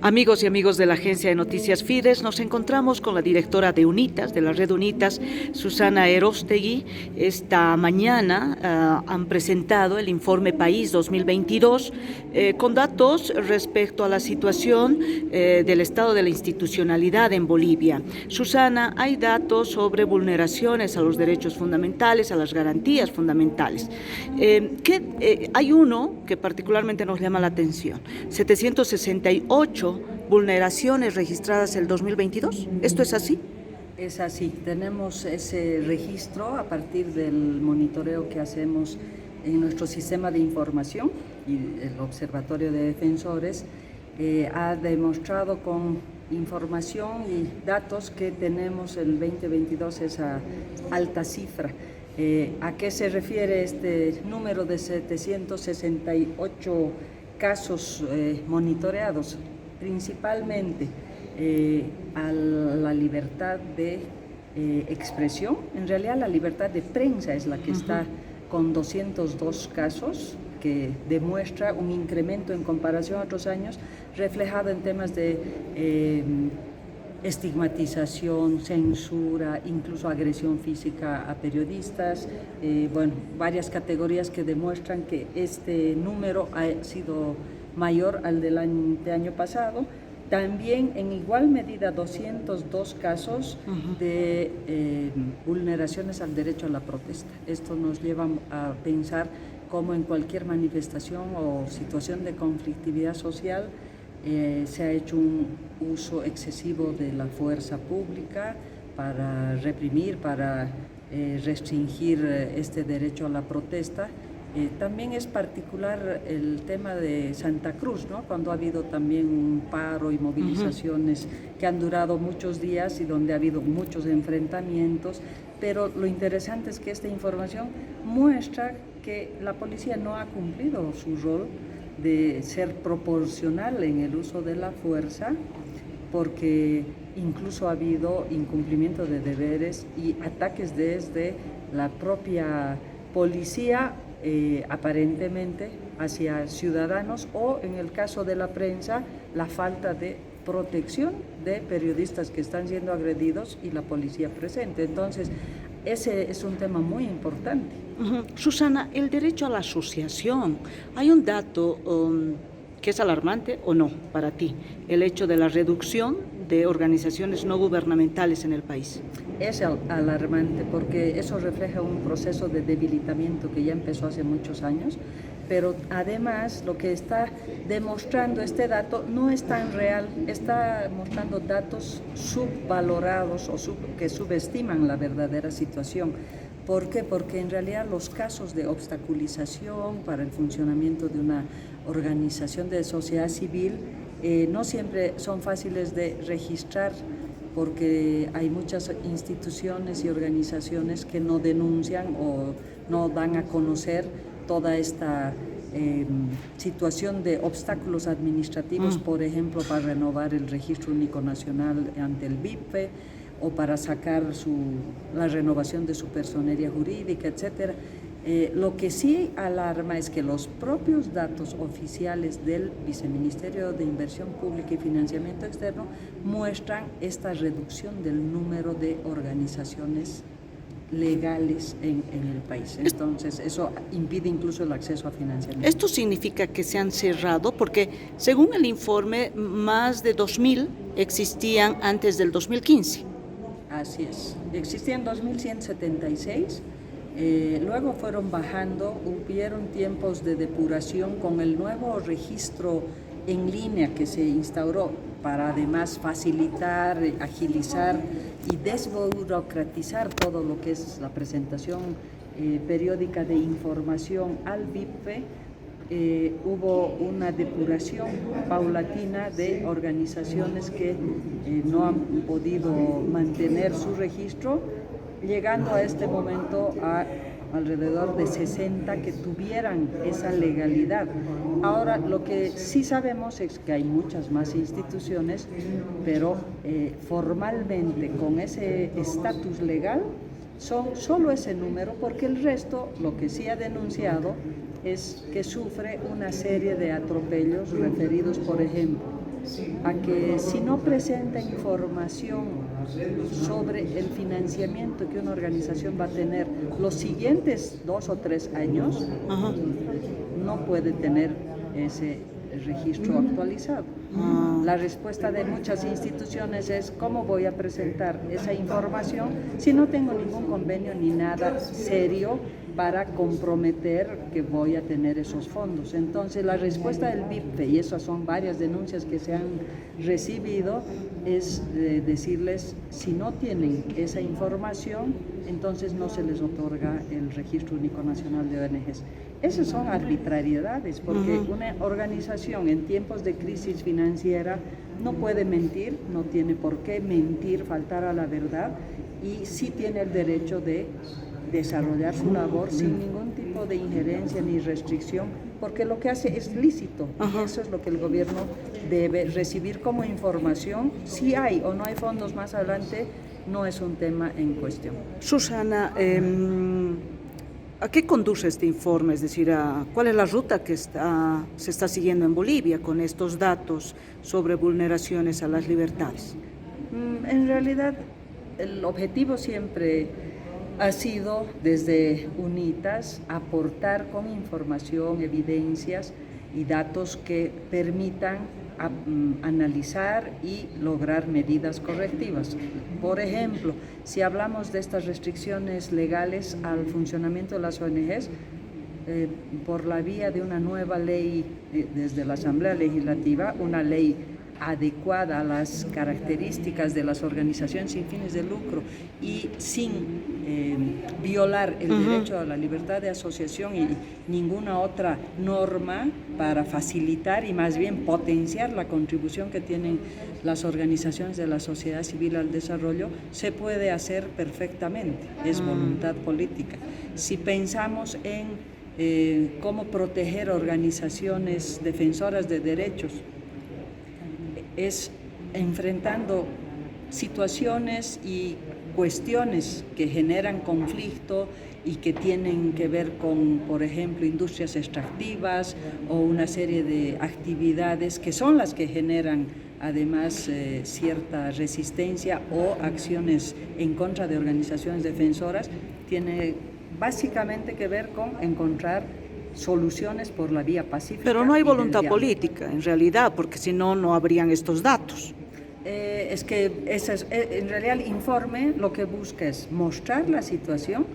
Amigos y amigos de la agencia de noticias Fides, nos encontramos con la directora de UNITAS, de la red UNITAS, Susana Erostegui. Esta mañana han presentado el informe País 2022 con datos respecto a la situación del estado de la institucionalidad en Bolivia. Susana, hay datos sobre vulneraciones a los derechos fundamentales, a las garantías fundamentales. Hay uno que particularmente nos llama la atención: 768 vulneraciones registradas el 2022. ¿Esto es así? Es así, tenemos ese registro a partir del monitoreo que hacemos en nuestro sistema de información, y el Observatorio de Defensores ha demostrado con información y datos que tenemos el 2022 esa alta cifra. ¿A qué se refiere este número de 768 casos monitoreados? Principalmente a la libertad de expresión. En realidad la libertad de prensa es la que está con 202 casos, que demuestra un incremento en comparación a otros años, reflejado en temas de estigmatización, censura, incluso agresión física a periodistas, varias categorías que demuestran que este número ha sido mayor al del año pasado. También en igual medida 202 casos de vulneraciones al derecho a la protesta. Esto nos lleva a pensar cómo en cualquier manifestación o situación de conflictividad social se ha hecho un uso excesivo de la fuerza pública para reprimir, para restringir este derecho a la protesta. También es particular el tema de Santa Cruz, ¿no? Cuando ha habido también un paro y movilizaciones que han durado muchos días y donde ha habido muchos enfrentamientos, pero lo interesante es que esta información muestra que la policía no ha cumplido su rol de ser proporcional en el uso de la fuerza, porque incluso ha habido incumplimiento de deberes y ataques desde la propia policía aparentemente hacia ciudadanos, o en el caso de la prensa, la falta de protección de periodistas que están siendo agredidos y la policía presente. Entonces, ese es un tema muy importante. Susana, el derecho a la asociación, hay un dato que es alarmante o no para ti, el hecho de la reducción de organizaciones no gubernamentales en el país. Es alarmante porque eso refleja un proceso de debilitamiento que ya empezó hace muchos años, pero además lo que está demostrando este dato no es tan real, está mostrando datos subvalorados o que subestiman la verdadera situación. ¿Por qué? Porque en realidad los casos de obstaculización para el funcionamiento de una organización de sociedad civil no siempre son fáciles de registrar, porque hay muchas instituciones y organizaciones que no denuncian o no dan a conocer toda esta situación de obstáculos administrativos, por ejemplo, para renovar el Registro Único Nacional ante el BIPFE, o para sacar la renovación de su personería jurídica, etcétera. Lo que sí alarma es que los propios datos oficiales del Viceministerio de Inversión Pública y Financiamiento Externo muestran esta reducción del número de organizaciones legales en el país. Entonces, eso impide incluso el acceso a financiamiento. ¿Esto significa que se han cerrado? Porque según el informe, más de 2.000 existían antes del 2015. Así es. Existían 2.176. Luego fueron bajando, hubieron tiempos de depuración con el nuevo registro en línea que se instauró para además facilitar, agilizar y desburocratizar todo lo que es la presentación periódica de información al BIPFE. Hubo una depuración paulatina de organizaciones que no han podido mantener su registro, llegando a este momento a alrededor de 60 que tuvieran esa legalidad. Ahora, lo que sí sabemos es que hay muchas más instituciones, pero formalmente con ese estatus legal son solo ese número, porque el resto, lo que sí ha denunciado, es que sufre una serie de atropellos referidos, por ejemplo, a que si no presenta información sobre el financiamiento que una organización va a tener los siguientes 2 o 3 años, Ajá. no puede tener ese registro actualizado. La respuesta de muchas instituciones es: ¿cómo voy a presentar esa información si no tengo ningún convenio ni nada serio para comprometer que voy a tener esos fondos? Entonces la respuesta del BIPFE, y esas son varias denuncias que se han recibido, es decirles: si no tienen esa información, entonces no se les otorga el Registro Único Nacional de ONGs. Esas son arbitrariedades, porque una organización en tiempos de crisis financiera no puede mentir, no tiene por qué mentir, faltar a la verdad, y sí tiene el derecho de desarrollar su labor sin ningún tipo de injerencia ni restricción, porque lo que hace es lícito. Y eso es lo que el gobierno debe recibir como información. Si hay o no hay fondos más adelante, no es un tema en cuestión. Susana, ¿a qué conduce este informe? Es decir, ¿cuál es la ruta que se está siguiendo en Bolivia con estos datos sobre vulneraciones a las libertades? En realidad, el objetivo siempre ha sido, desde UNITAS, aportar con información, evidencias y datos que permitan analizar y lograr medidas correctivas. Por ejemplo, si hablamos de estas restricciones legales al funcionamiento de las ONGs, por la vía de una nueva ley desde la Asamblea Legislativa, una ley adecuada a las características de las organizaciones sin fines de lucro y sin violar el derecho a la libertad de asociación y ninguna otra norma, para facilitar y más bien potenciar la contribución que tienen las organizaciones de la sociedad civil al desarrollo, se puede hacer perfectamente. Es voluntad política. Si pensamos en cómo proteger organizaciones defensoras de derechos, es enfrentando situaciones y cuestiones que generan conflicto y que tienen que ver con, por ejemplo, industrias extractivas o una serie de actividades que son las que generan además cierta resistencia o acciones en contra de organizaciones defensoras. Tiene básicamente que ver con encontrar soluciones por la vía pacífica. Pero no hay voluntad política, en realidad, porque si no, no habrían estos datos. Es que en realidad el informe lo que busca es mostrar la situación,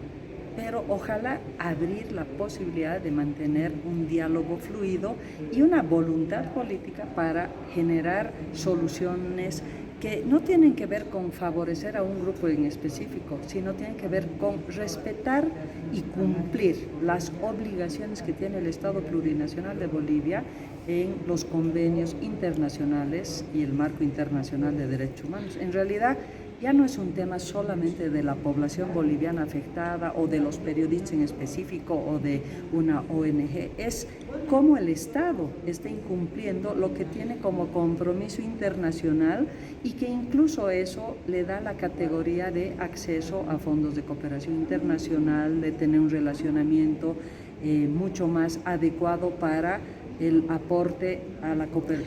pero ojalá abrir la posibilidad de mantener un diálogo fluido y una voluntad política para generar soluciones que no tienen que ver con favorecer a un grupo en específico, sino tienen que ver con respetar y cumplir las obligaciones que tiene el Estado Plurinacional de Bolivia en los convenios internacionales y el marco internacional de derechos humanos. En realidad, ya no es un tema solamente de la población boliviana afectada o de los periodistas en específico o de una ONG, es cómo el Estado está incumpliendo lo que tiene como compromiso internacional y que incluso eso le da la categoría de acceso a fondos de cooperación internacional, de tener un relacionamiento mucho más adecuado para el aporte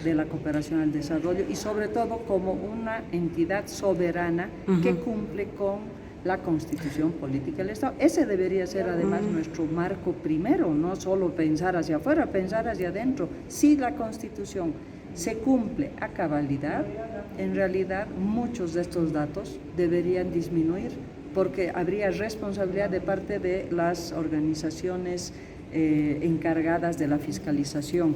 de la cooperación al desarrollo y sobre todo como una entidad soberana que cumple con la Constitución Política del Estado. Ese debería ser además nuestro marco primero, no solo pensar hacia afuera, pensar hacia adentro. Si la Constitución se cumple a cabalidad, en realidad muchos de estos datos deberían disminuir porque habría responsabilidad de parte de las organizaciones encargadas de la fiscalización.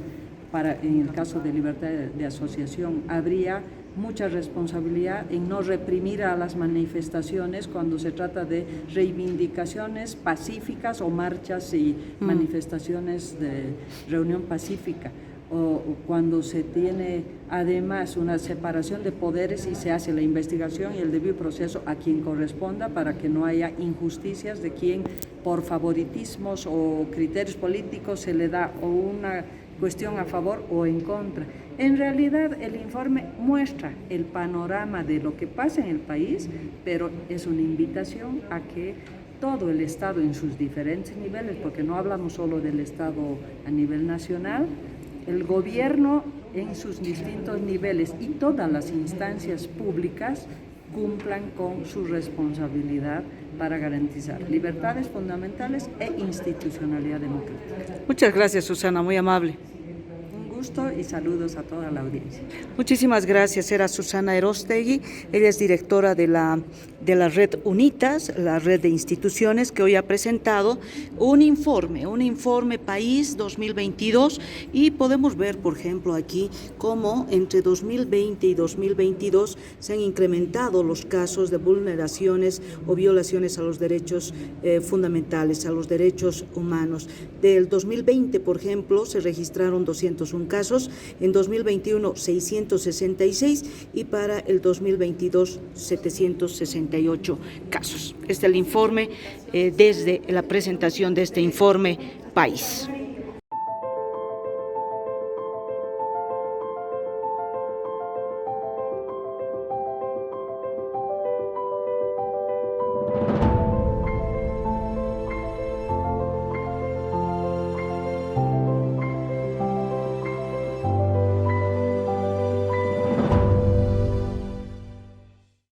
En el caso de libertad de asociación, habría mucha responsabilidad en no reprimir a las manifestaciones cuando se trata de reivindicaciones pacíficas o marchas y manifestaciones de reunión pacífica, o cuando se tiene además una separación de poderes y se hace la investigación y el debido proceso a quien corresponda para que no haya injusticias de quien por favoritismos o criterios políticos se le da o una cuestión a favor o en contra. En realidad el informe muestra el panorama de lo que pasa en el país, pero es una invitación a que todo el Estado en sus diferentes niveles, porque no hablamos solo del Estado a nivel nacional, el gobierno en sus distintos niveles y todas las instancias públicas cumplan con su responsabilidad para garantizar libertades fundamentales e institucionalidad democrática. Muchas gracias, Susana, muy amable. Un gusto y saludos a toda la audiencia. Muchísimas gracias. Era Susana Erostegui, ella es directora de la red UNITAS, la red de instituciones que hoy ha presentado un informe País 2022, y podemos ver, por ejemplo, aquí cómo entre 2020 y 2022 se han incrementado los casos de vulneraciones o violaciones a los derechos fundamentales, a los derechos humanos. Del 2020, por ejemplo, se registraron 201 casos, en 2021 666 y para el 2022 768 casos. Este es el informe desde la presentación de este informe País.